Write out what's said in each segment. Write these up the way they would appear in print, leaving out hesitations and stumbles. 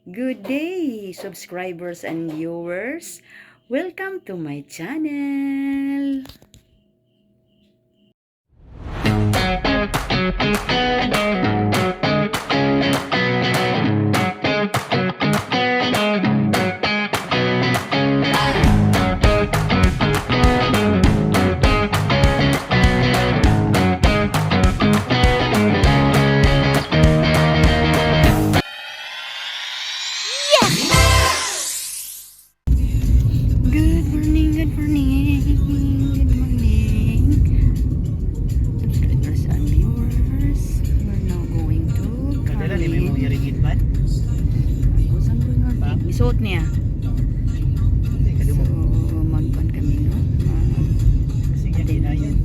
Good day, subscribers and viewers. Welcome to my channel. Good morning, good morning, good morning. Subscribers and viewers, we're now going to Kadala ni may mga ringit ba? Saan ko nga? Isuot niya. Hindi ka So, mo. magpan kami, no? Kasi nga kinayan.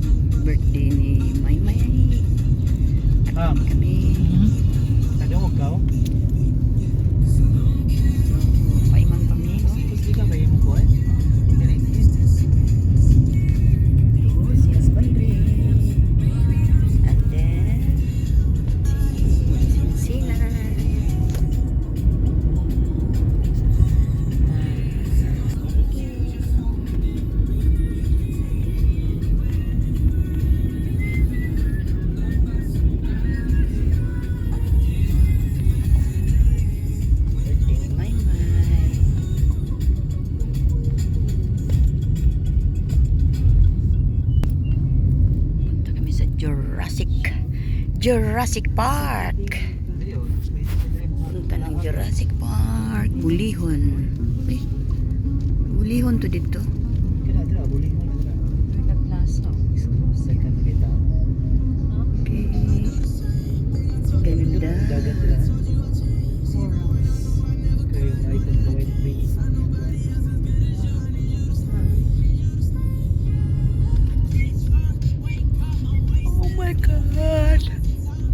Birthday ni Maymay. At kami. Kadungog ka o? So, paimang kami, no? Tapos di ka ba yung ko eh? Ringit. Ito, si Husband Ray. And then, si Sinsina. Birthday ni Maymay. Punta kami sa Jurassic Park. Punta ng Jurassic Park. Bulihon. Eh, Bulihon to dito. Kaya dira, buli mo na dira. Second kita. Okay. Ganda. Dagat dira. Kaya yung icon na white base. Oh my God.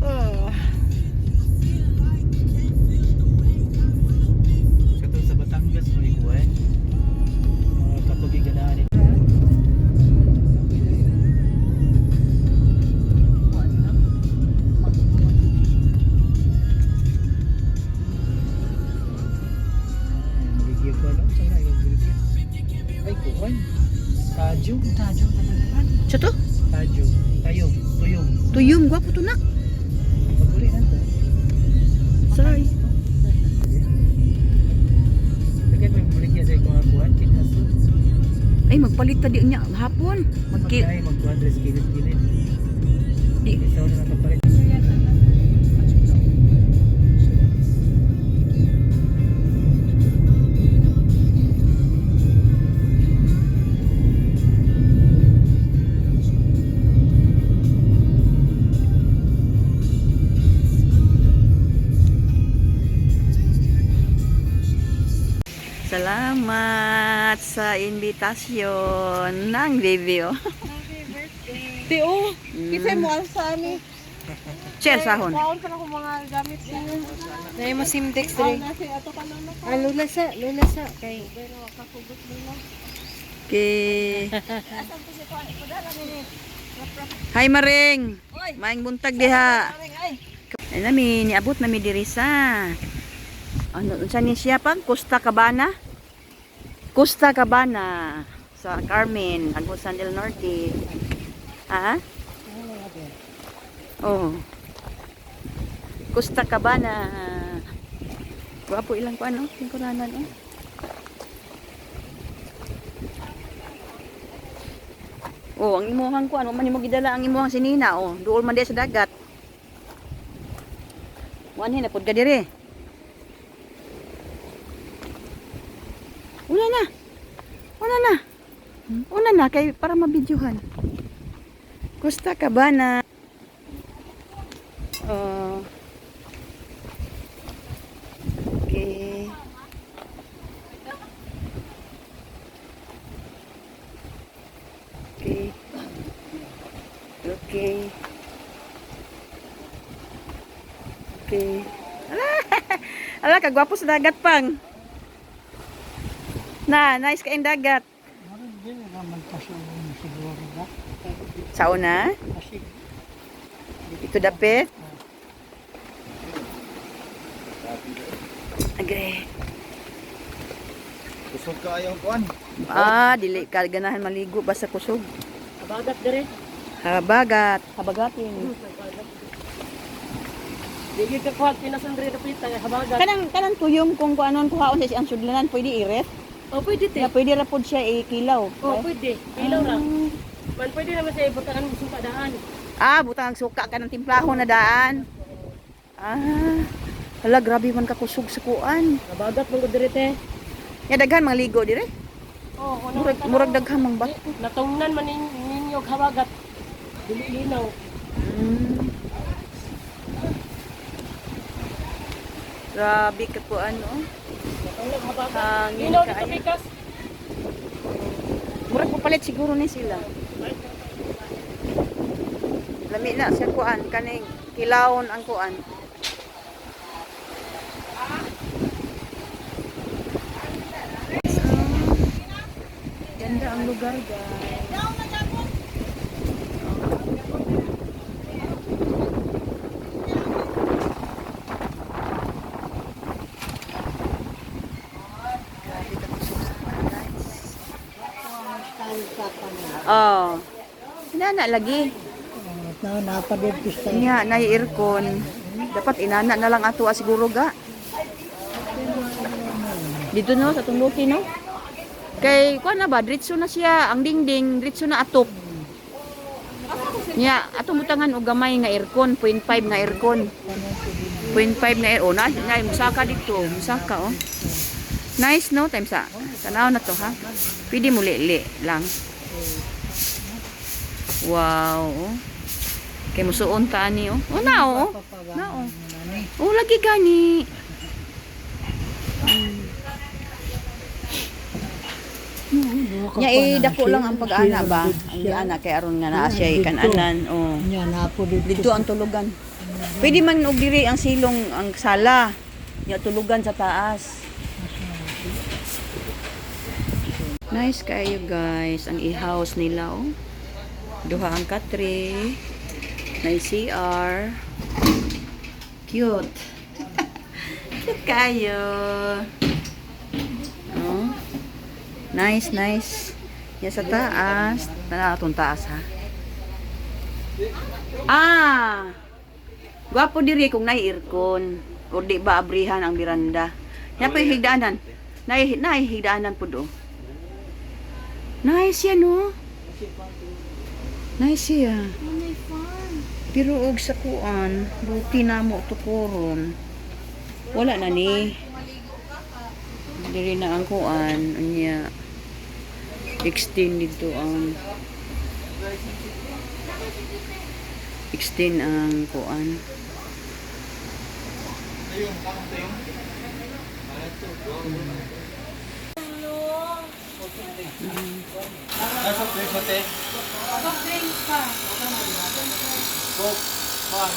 Oh. Katong sa Batangas mo iko eh. Kapag iganaan ito. Maligya ko alam. Saan na yung maligya? Ay, kuhan. Tajo. Tajo. Sa to? Tajo. Tayong. Tuyong. Tuyong. Gwapo to nak. Paguli na to. Sorry. Lagyan mo yung maligya sa ikong akuan. Kinaso. Ay, magpalit ta di niya hapon. Magkay, mag-200 kilid-kilid. Di. Isaw na nakapalit. Salamat sa invitasyon ng video. Happy birthday. Tio, kisay mo ang sa amin. Share sahon. Kaon pa na akong mga gamit niyo. Dahil mo simtex rin. Ah, lula sa. Kay, pero kakugot mo na. Okay. Hi Maring. Maing buntag diha. Ay nami niabot nami diri sa ano unsa ni siya pag Costa Cabana? Costa Cabana sa Carmen, Agusan del Norte. Ha? Oh. Costa Cabana. Guwapo ilang ko ano, lingkuranan oh. Oh, ang imuhang ko ano man mo gidala ang imuhang sinina oh, duol man di sa dagat. Wanhi na pud ka dire. Una na. Una na kay para mabidyohan. Costa Cabana. Oh. Okay. Okay. Okay. Okay. Ala, kagwapo sa dagat pang. Nice kain dagat. Sa una? Ito dapit? Okay. Kusog ka ayaw kuan. Dili ka ganahan maligo basta kusog. Habagat dire. Habagatin. Dili ka kuha pinasandre dapit habagat. Kanang tuyong kung kuanon kuhaon sa siyang sudlanan pwede iret. Oh, pwede te. Na pwede ra pod siya ikilaw. Oh, pwede. Ilaw ra. Man pwede naman sa ibutangan mo suka daan. Butang suka ka ng timplahon na daan. Hala, grabe man ka kusog sa kuan. Habagat mo dire te. Ya daghan mga ligo dire. Oh, Murag daghan mang bato. natungnan man ninyo habagat. Dili linaw. Grabe ka po ano. Natungnan habagat. Hangin Linaw kaayo. dito bikas. Murag papalit siguro ni sila. Lami na sa kuan kaning kilawon ang kuan. Ganda ang lugar, guys. Oh. Inana lagi. Napadid pista. Nya na aircon. Dapat inana na lang ato siguro ga. Dito no sa tungluki no. Kay kuan na ba diretso na siya ang dingding, diretso na atop. Nya ato butangan og gamay nga aircon, 0.5 nga aircon. 0.5 na air. Oh, na musaka dito, musaka oh. Nice no time sa. Tanaw na to ha. Pwede mo li lang. Wow. Oh. Kay musuon ta ani oh. Oh na oh. Na oh. Oh lagi gani. Nya dako lang ang pag-ana ba? Ang ana kay aron nga naa siya kananan. Oh. Nya napo Dito ang tulugan. Pwede man og diri ang silong ang sala. Nya tulugan sa taas. Nice kayo guys, ang i-house nila oh. Duha ang katre. May CR. Cute. Cute kayo. Oh. Nice, nice. Yan sa taas. Nanatong taas ha. Gwapo diri kung nai-aircon. O di ba abrihan ang biranda. Yan pa yung higdaanan. Nai-higdaanan po do. Nice yan oh. Nice yan. Pero og sa kuan, buti na mo tukuron. Wala na ni. Diri na ang kuan, anya. Extend dito ang extend ang kuan. Nasa place mo te? Coke, pan.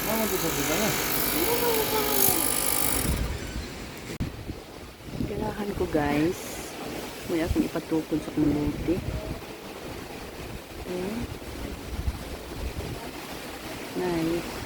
Mama dito sa na. Kailangan ko guys. May akong ipatukon sa kumuti. Nice.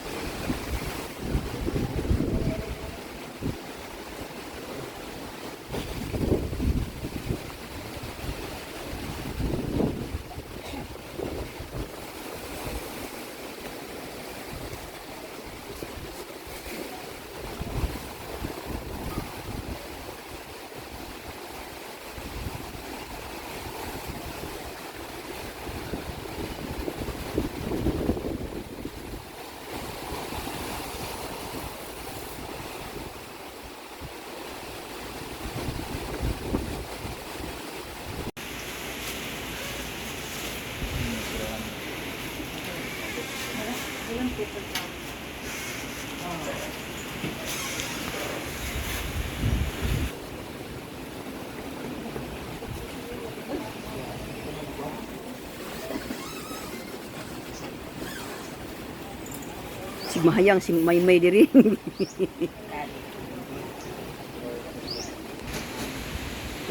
Si Mahayang, si Maymay diri.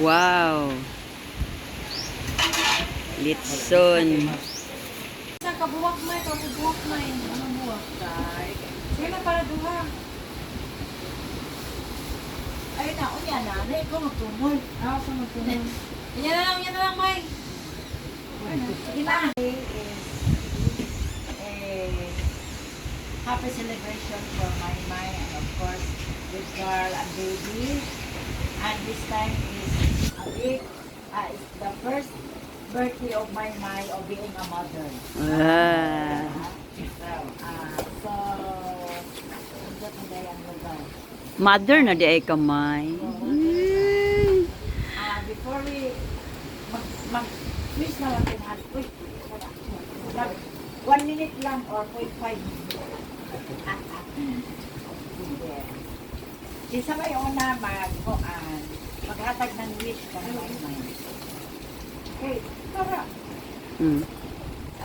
Wow. Litson. Pabuwak may, pabuwak may. Ano buwak? Sige na para duha. Ay na, unya na. Ano ikaw magtumol? Ako sa magtunan. Yan na lang, may. Sige na. Today is a happy celebration for my and of course this girl and baby. And this time is a big, it's the first birthday of my of being a mother. Ah. So, hindi ko na yan lugar. Mother na di ay kamay. Before we mag-wish na natin, uy, 1 minute lang or 0.5 minutes. Isa may una maghatag ng wish ka naman. Okay, para.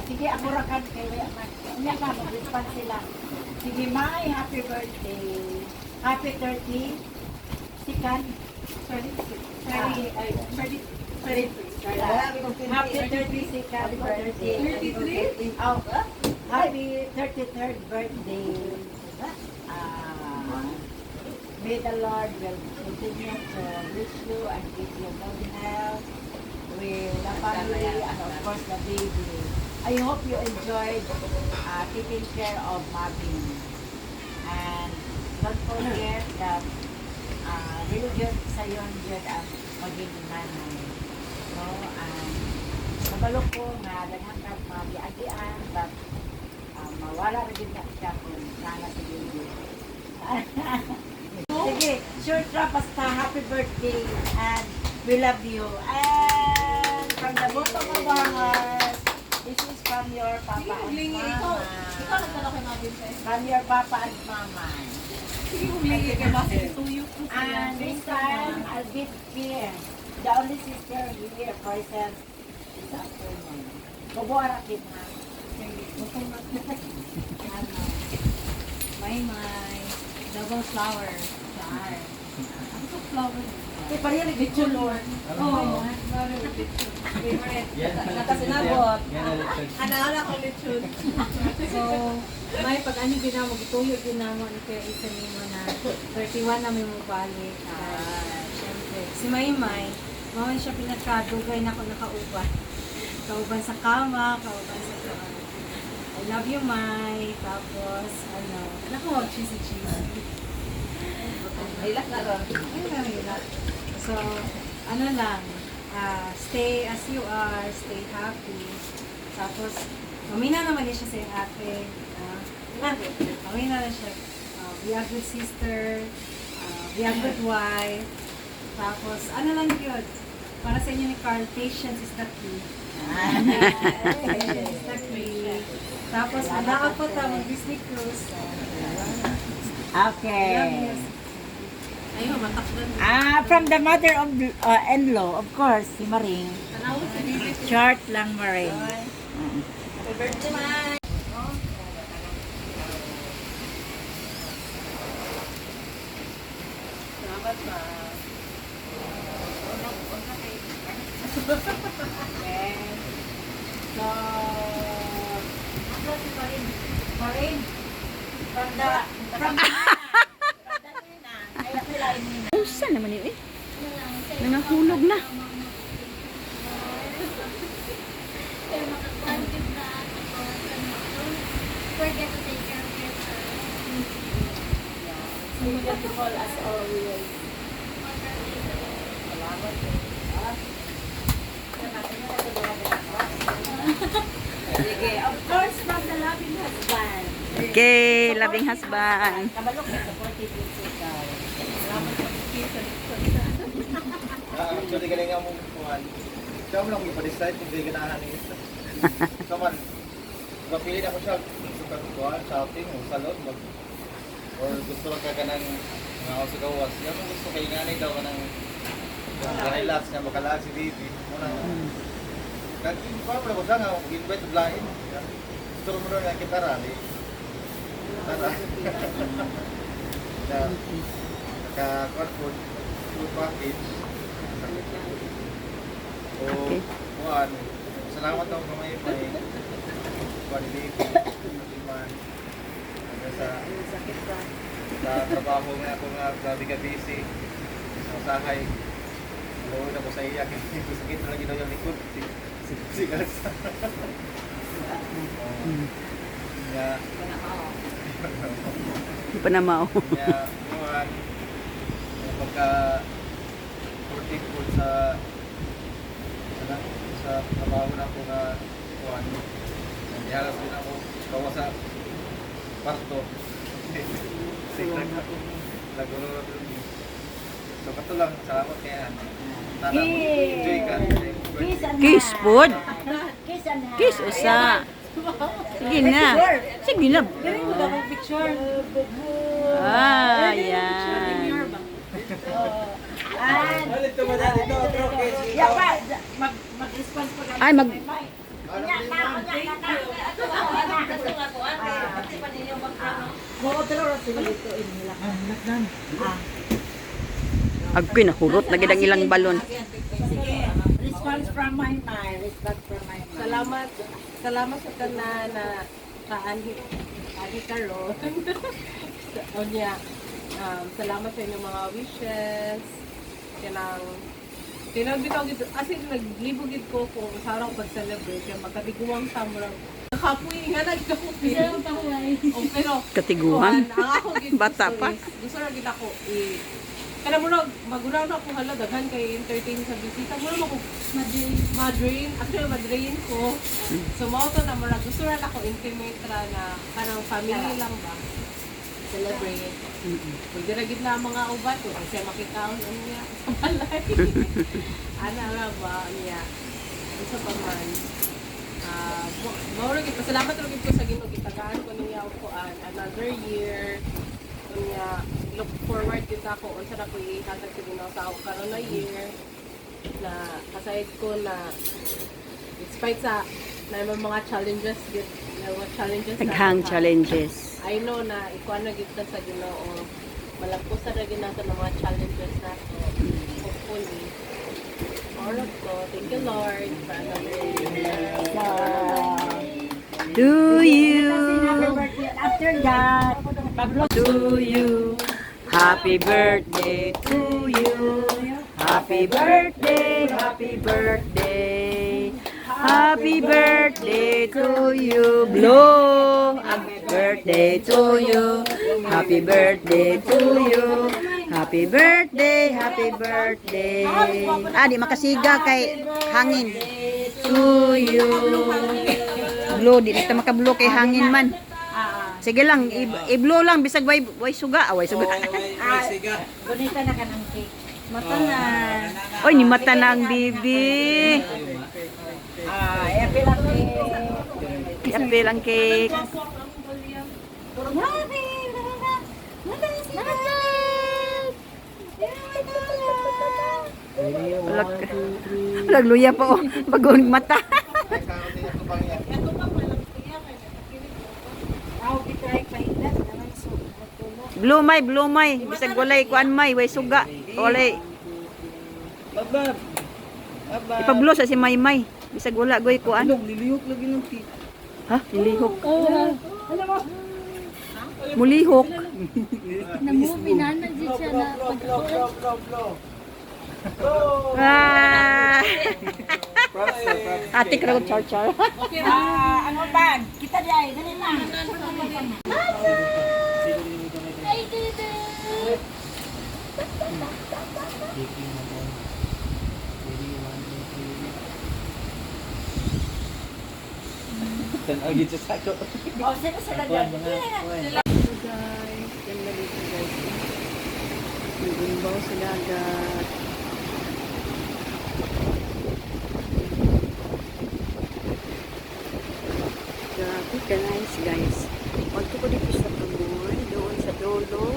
Sige, ako rakan kayo. Unya ka, mag-respond sila. Sige, May, happy birthday. Happy 30. Sikan. Happy 30 Sikan birthday. Oh, happy 33rd birthday. May the Lord will continue to bless you and give you good health with the family and of course the baby. I hope you enjoyed taking care of mommy. And don't forget that really good sa yon good ang maging nanay. No? And nabalok ko nga daghang kang magiagian but mawala rin din na siya kung nana si baby. Sige, short rap basta happy birthday and we love you. And from the bottom of our hearts, this is from your papa and mama. Ikaw nagdala kay Mabin sa From your papa and mama. Sige, humingi kay Mabin. Tuyo ko And this time, I'll give here. The only sister here present this afternoon. Kubuara kin ha. Ano? May. Double flower. Char. Ano to flower? Eh, pareha rin lechon, Lord. Oo. Favorite. Nakasinabot. Ana ko lechon. So, may pag ano ginamo, gituyo ginamo ni Kuya Isa nimo na 31 na may mobalik. Siyempre. Si Maymay, mawala siya pinakadugay na ako nakauban. Kauban sa kama, kauban sa kama. I love you, May. Tapos, ano ko, cheesy. Hilak na ron. Hilak. So, ano lang, stay as you are, stay happy. Tapos, mamina naman din siya sa iyong ate. Mamina na siya. Be a good sister, be a good wife. Tapos, ano lang yun? Para sa inyo ni Carl, patience is the key. Patience is the key. Tapos, anak po ta, mag-Disney cruise. Okay. Ayun, matakdan. From the mother-in-law, of course, si Maring. Tanawin sa bibig. Short lang, Maring. Happy birthday, May. Salamat, Ma. Okay. So, ano si Maring? Maring? From the Nina. Kaya sila Nina. Usa naman yun eh. Nangahulog na. Forget to take care of yourself. So, beautiful as always. Salamat po. Sige, of course, from the loving husband. Okay, loving husband. Kabalok na supportive yung sigaw. Salamat po. Actually, galing nga mong kuhan. Siya mo lang ipa-decide kung di ganahan niya. So man, mapili na ko siya sa kuhan, shopping, o salon, or gusto ka ganang mga ako sa gawas. Yan mo gusto kay nanay daw ka ng relax niya, makalaan si baby. Muna, hindi pa pala ko siya nga, invite to blahin. Gusto mo rin ang kitara, Tara. Naka-food package. O, kuhan. Salamat daw kamay. kuha ni Baby, man. Hanggang sa trabaho nga ako nga, grabe ka busy. Sa usahay. Luod ako sa iya, sakit na lagi daw yung likod. Sigas. Nga, Hindi pa na mao. nga, kuhan, pagka 14 po sa trabaho na ako nga kuhan. Nandihalas din ako, bawa sa parto. Nagulo na ito. So, kato lang, salamat kaya. Tana, enjoy ka. Kiss food. Kiss and hug. Kiss usa. Sige na. Sige na. Galing mo daw picture. Ah, yan. Yeah, pa, mag-response po Ay, mag... Agko'y nahurot na gidang ilang balon. Response from my mind. Response from my mind. Salamat sa tanan na kaani karon. O niya, salamat sa inyong mga wishes. Kinang bitaw gid as in naglibog ko kung sarang pag-celebrate kaya magkatiguang tamurang kapoy nga nagkapoy. Pero Katiguan. ang ako gid Bata pa. gusto ra gid ako kana mo na maguna na ako hala daghan kay entertain sa bisita mo na ako madrain actually madrain ko so mao to na mura gusto ra ako intimate ra na kanang family lang ba celebrate pwede ra gid na mga ubat ko kasi makita ang niya sa balay ana ra ba niya isa pa man mao ra gid salamat ra gid ko sa Ginoo gitagaan ko niya ko another year niya look forward din ako unsa na ko ihatag sa Ginoo sa karon na year na aside ko na despite sa na may mga challenges gid mga challenges na Naghang ako, challenges. I know na ikuan na gid ta sa Ginoo malagpusan ra gid nato ng mga challenges na to hopefully all of ko thank you Lord for another year. To you. After that, To you. Happy birthday to you. Happy birthday, happy birthday. Happy birthday to you. Blow. Happy birthday to you. Happy birthday to you. Happy birthday, happy birthday. Ah, di makasiga kay hangin. To you. Blow, di na makablow kay hangin man. Sige lang, i-blow lang bisag way suga, way suga. bonita na ka ng cake. Mata na. Oy, ni mata na ang bibi. Happy lang cake. Happy lang cake. Lagluya pa oh, bagong mata. Blow may, bisag walay kuan may, way suga. Walay. Ipablo sa si Maymay. Bisag wala goy kuan. Lilihok lagi ng tea. Ha? Nilihok. Mulihok. Na-movie na dyan siya na Ah! Ate krog char. Ano ba? Kita di ay, dali lang. I did it! Tanaw gid sa sako. O, sino sila dyan? Guys, ganda dito guys. Nag-imbaw sa dagat. Grabe ka nice guys. Pagto ko dito sa Tumoy, doon sa Dolo.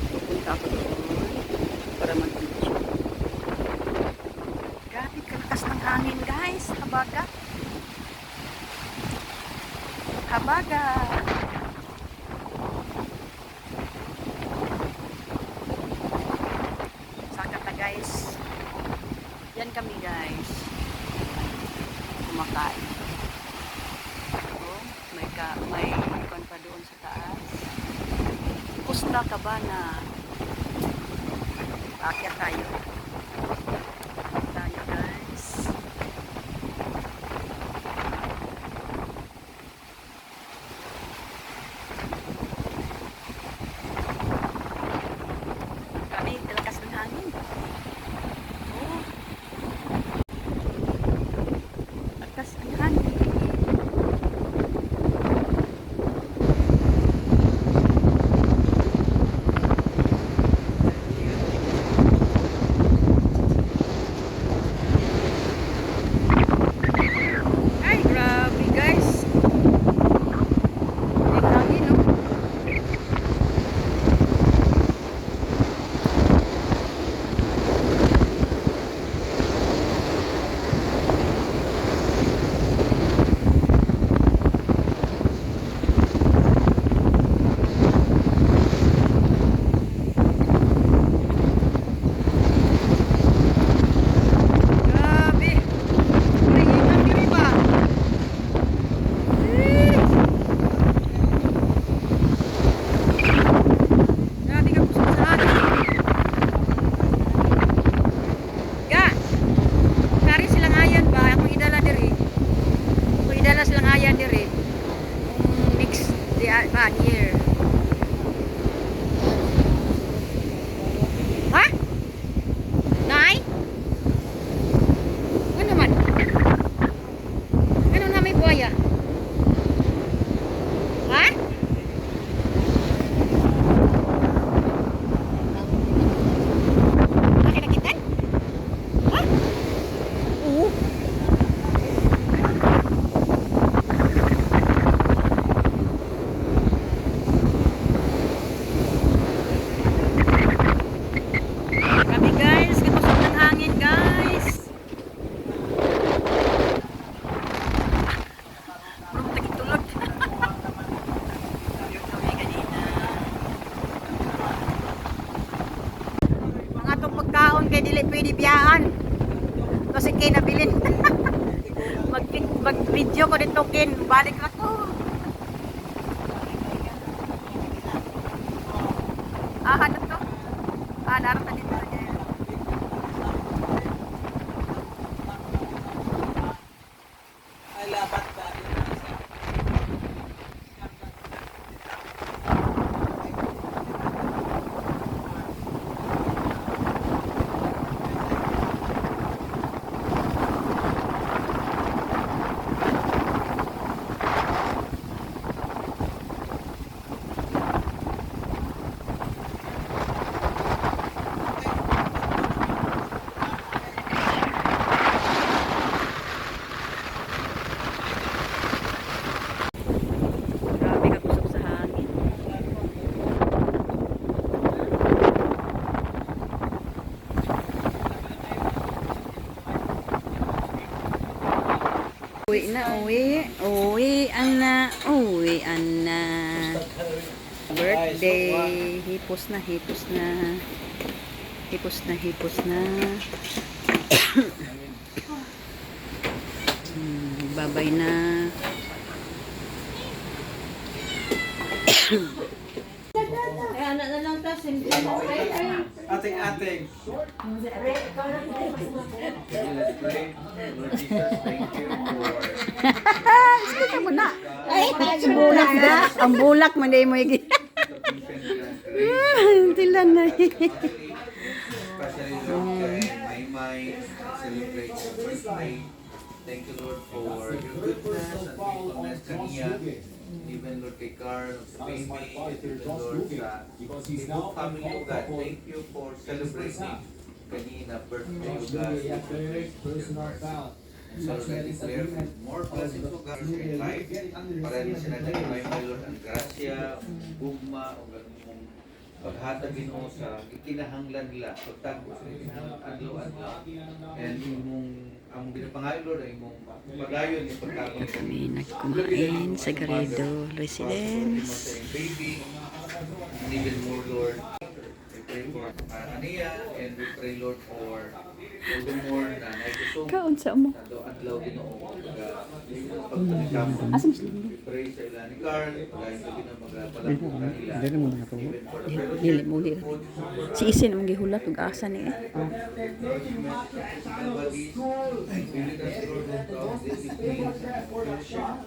Pupunta ako doon para mag-video. Grabe kalakas ng hangin guys. Habaga. Habaga. Saka na guys. Yan kami guys. Kumakain. may ikon pa doon sa taas. Costa Cabana. Akyat tayo. Akyat tayo guys. Kami, talakas ng hangin. Oh. Lakas ng hangin. Ay, grabe guys. Ang hangin, no? Grabe. Nahihitan diri ba? Grabe ka kusog sa hangin. Ga. Kari silang ayan ba? Akong idala diri. Akong idala silang ayan diri. Next year. Ha? Nay? Ano man? Ano na may buhaya? Ha? Nakinakitan? Ha? Oo. Grabe guys, kakusog ng hangin guys. Murong tagitulog. Yung kami kanina. Mga itong pagkaon kay dili pwede biyaan. Kasi kay nabilin. Mag-video ko dito kin. Balik na ko. Ano to? Naroon na dito. Grabe ka kusog sa hangin. Uwi na. Birthday. Hipos na. Babay na. Ay, anak na lang ta, simple mo. Ating. Let's pray. Lord Jesus, thank you for Sige mo na. Ay, bulak na. Ang bulak man day mo igi. Tilan na. especially Lord kay Maymay celebrate your birthday. Thank you Lord for your goodness and faithfulness kaniya. Even Lord kay Carl, sa baby, even Lord sa buong family of God. Thank you for celebrating kanina birthday of God. So Lord, I declare more blessings of God in your life. Para rin sinadali Maymay Lord ang grasya, bugma, o ganun paghatag Ginoo sa ikinahanglan nila pagtagpo sa ikinahanglan adlaw-adlaw and imong ang binapangayo Lord ay imong pagayon ni pagtagpo Kami nagkumain sa Garrido Residence. baby and even more Lord we pray for Ania and we pray Lord for more na nagsusong Kaon sa mo. sa do adlaw Ginoo pagpagkamo. Asa mas lindo? Pray sa ilan ni Carl, pagkain sa Ginoo magpalapot kanila. Even for the fellowship, Dili mo li. Si Isin ang gihulat ug asa ni. nobody really does Lord of God, this is fellowship.